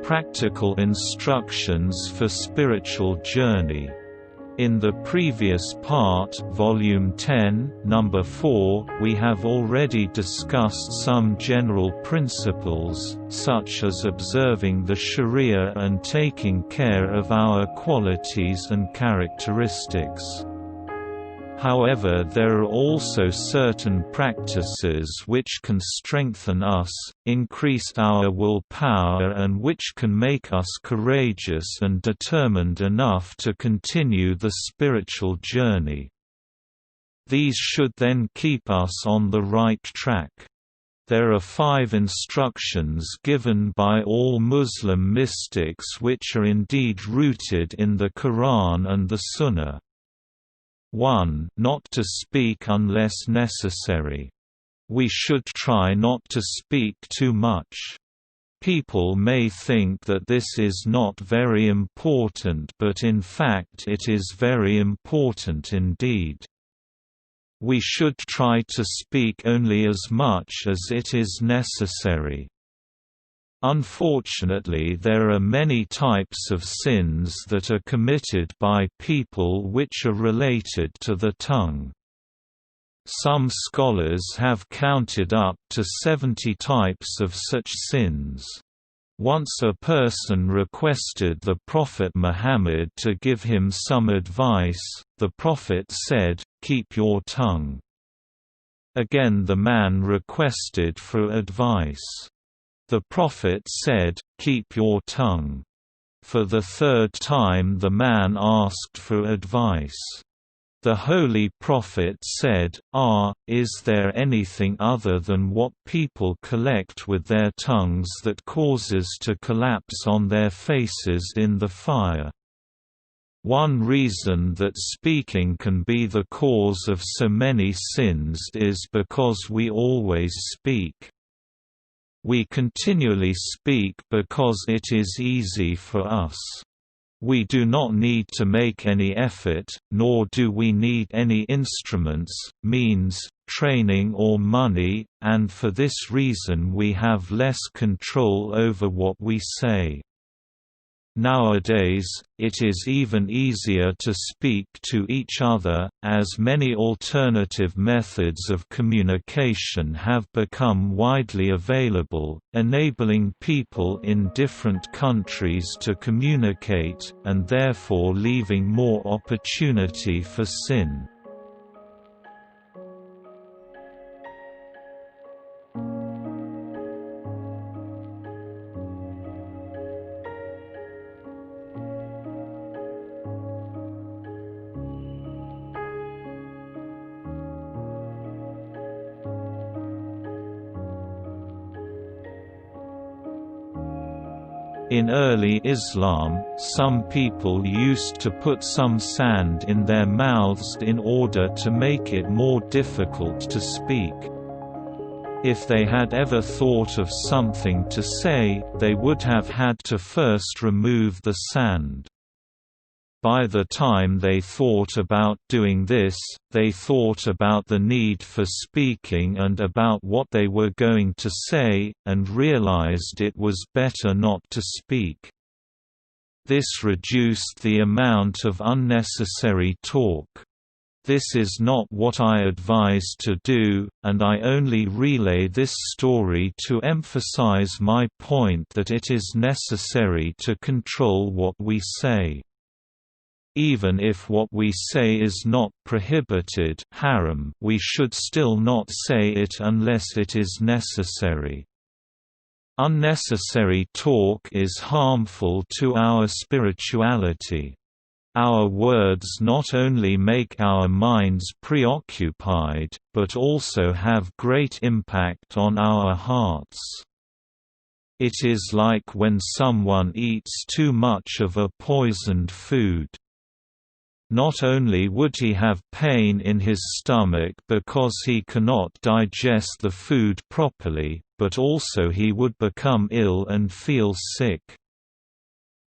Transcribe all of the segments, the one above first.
Practical Instructions for Spiritual Journey. In the previous part, Volume 10, Number 4, we have already discussed some general principles, such as observing the Sharia and taking care of our qualities and characteristics. However, there are also certain practices which can strengthen us, increase our willpower, and which can make us courageous and determined enough to continue the spiritual journey. These should then keep us on the right track. There are 5 instructions given by all Muslim mystics which are indeed rooted in the Quran and the Sunnah. 1. Not to speak unless necessary. We should try not to speak too much. People may think that this is not very important, but in fact it is very important indeed. We should try to speak only as much as it is necessary. Unfortunately, there are many types of sins that are committed by people which are related to the tongue. Some scholars have counted up to 70 types of such sins. Once a person requested the Prophet Muhammad to give him some advice. The Prophet said, "Keep your tongue." Again the man requested for advice. The Prophet said, "Keep your tongue." For the 3rd time the man asked for advice. The Holy Prophet said, Is there anything other than what people collect with their tongues that causes to collapse on their faces in the fire? One reason that speaking can be the cause of so many sins is because we always speak. We continually speak because it is easy for us. We do not need to make any effort, nor do we need any instruments, means, training or money, and for this reason we have less control over what we say. Nowadays, it is even easier to speak to each other, as many alternative methods of communication have become widely available, enabling people in different countries to communicate, and therefore leaving more opportunity for sin. In early Islam, some people used to put some sand in their mouths in order to make it more difficult to speak. If they had ever thought of something to say, they would have had to first remove the sand. By the time they thought about doing this, they thought about the need for speaking and about what they were going to say, and realized it was better not to speak. This reduced the amount of unnecessary talk. This is not what I advise to do, and I only relay this story to emphasize my point that it is necessary to control what we say. Even if what we say is not prohibited haram, we should still not say it unless it is necessary. Unnecessary talk is harmful to our spirituality. Our words not only make our minds preoccupied, but also have great impact on our hearts. It is like when someone eats too much of a poisoned food. Not only would he have pain in his stomach because he cannot digest the food properly, but also he would become ill and feel sick.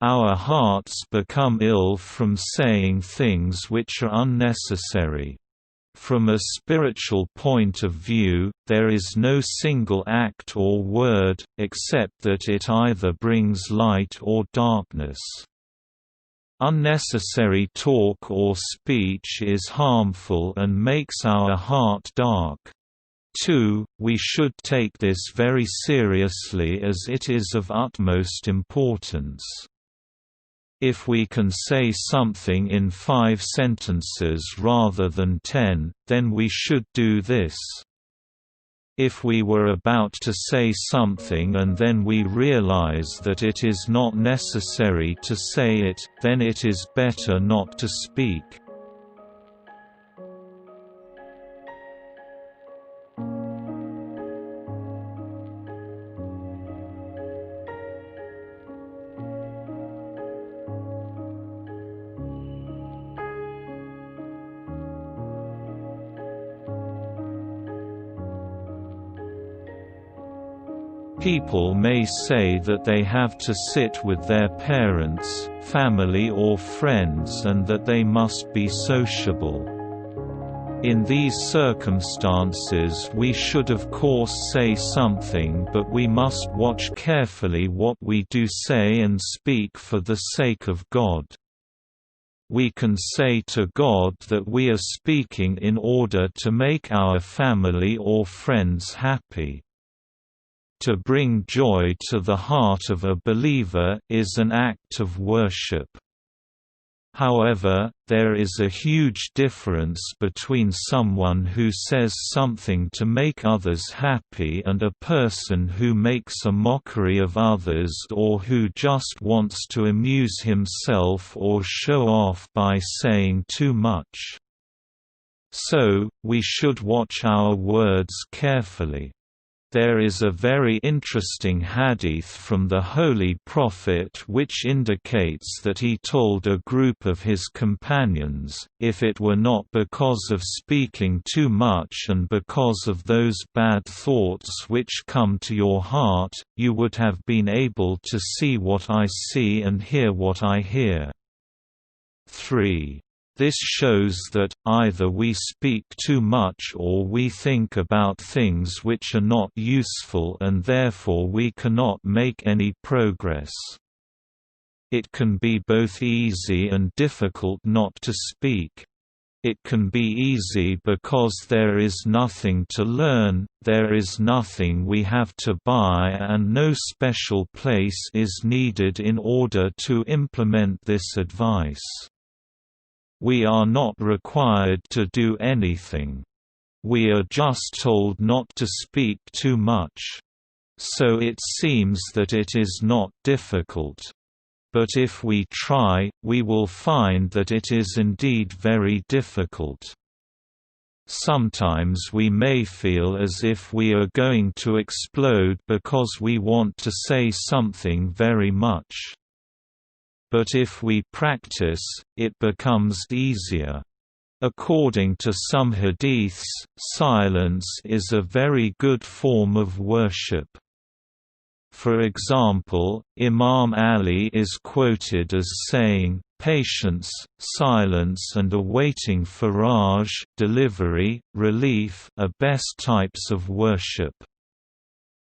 Our hearts become ill from saying things which are unnecessary. From a spiritual point of view, there is no single act or word, except that it either brings light or darkness. Unnecessary talk or speech is harmful and makes our heart dark. 2. We should take this very seriously as it is of utmost importance. If we can say something in 5 sentences rather than 10, then we should do this. If we were about to say something and then we realize that it is not necessary to say it, then it is better not to speak. People may say that they have to sit with their parents, family or friends and that they must be sociable. In these circumstances we should of course say something, but we must watch carefully what we do say and speak for the sake of God. We can say to God that we are speaking in order to make our family or friends happy. To bring joy to the heart of a believer is an act of worship. However, there is a huge difference between someone who says something to make others happy and a person who makes a mockery of others or who just wants to amuse himself or show off by saying too much. So, we should watch our words carefully. There is a very interesting hadith from the Holy Prophet which indicates that he told a group of his companions, "If it were not because of speaking too much and because of those bad thoughts which come to your heart, you would have been able to see what I see and hear what I hear." 3. This shows that, either we speak too much or we think about things which are not useful and therefore we cannot make any progress. It can be both easy and difficult not to speak. It can be easy because there is nothing to learn, there is nothing we have to buy and no special place is needed in order to implement this advice. We are not required to do anything. We are just told not to speak too much. So it seems that it is not difficult. But if we try, we will find that it is indeed very difficult. Sometimes we may feel as if we are going to explode because we want to say something very much. But if we practice, it becomes easier. According to some hadiths, silence is a very good form of worship. For example, Imam Ali is quoted as saying, "Patience, silence and awaiting faraj delivery, relief are best types of worship."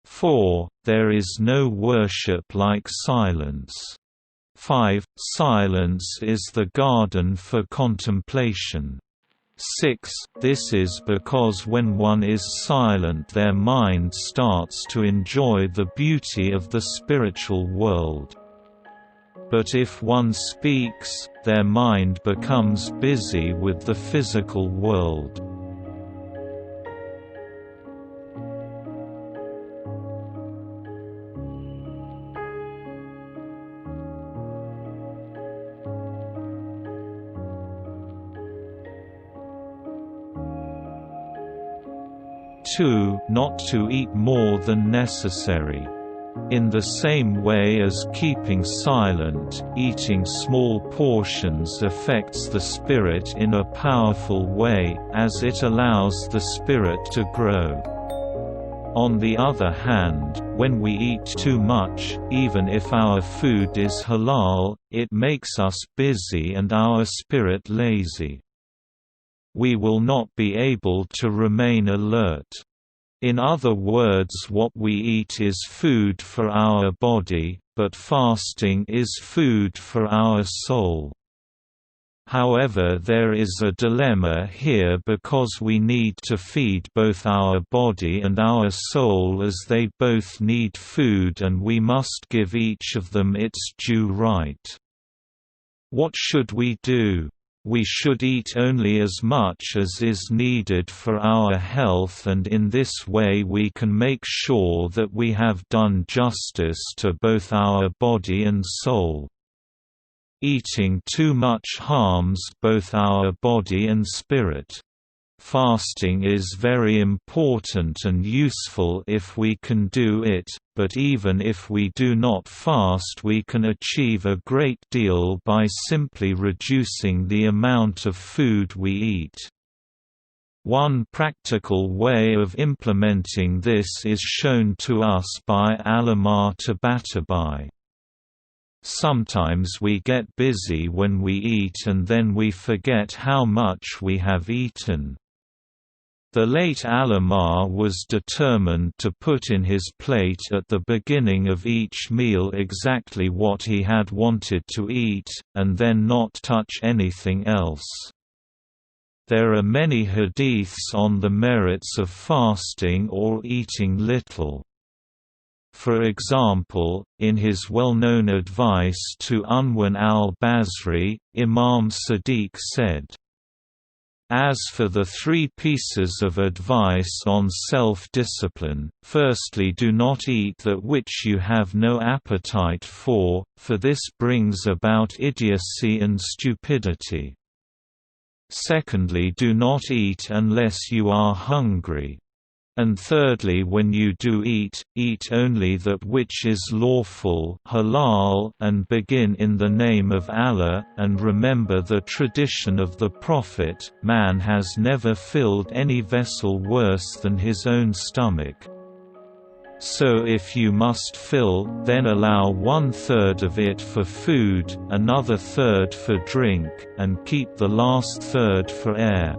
4. There is no worship like silence. 5. Silence is the garden for contemplation. 6. This is because when one is silent their mind starts to enjoy the beauty of the spiritual world. But if one speaks, their mind becomes busy with the physical world. Not to eat more than necessary. In the same way as keeping silent, eating small portions affects the spirit in a powerful way, as it allows the spirit to grow. On the other hand, when we eat too much, even if our food is halal, it makes us busy and our spirit lazy. we will not be able to remain alert. In other words, what we eat is food for our body, but fasting is food for our soul. However, there is a dilemma here because we need to feed both our body and our soul as they both need food, and we must give each of them its due right. What should we do? We should eat only as much as is needed for our health, and in this way we can make sure that we have done justice to both our body and soul. Eating too much harms both our body and spirit. Fasting is very important and useful if we can do it, but even if we do not fast, we can achieve a great deal by simply reducing the amount of food we eat. One practical way of implementing this is shown to us by Alama Tabatabai. Sometimes we get busy when we eat and then we forget how much we have eaten. The late Alama was determined to put in his plate at the beginning of each meal exactly what he had wanted to eat, and then not touch anything else. There are many hadiths on the merits of fasting or eating little. For example, in his well-known advice to Unwan al-Basri, Imam Sadiq said, "As for the 3 pieces of advice on self-discipline, firstly, do not eat that which you have no appetite for this brings about idiocy and stupidity. Secondly, do not eat unless you are hungry. And thirdly, when you do eat, eat only that which is lawful halal, and begin in the name of Allah, and remember the tradition of the Prophet, man has never filled any vessel worse than his own stomach. So if you must fill, then allow 1/3 of it for food, another third for drink, and keep the last third for air."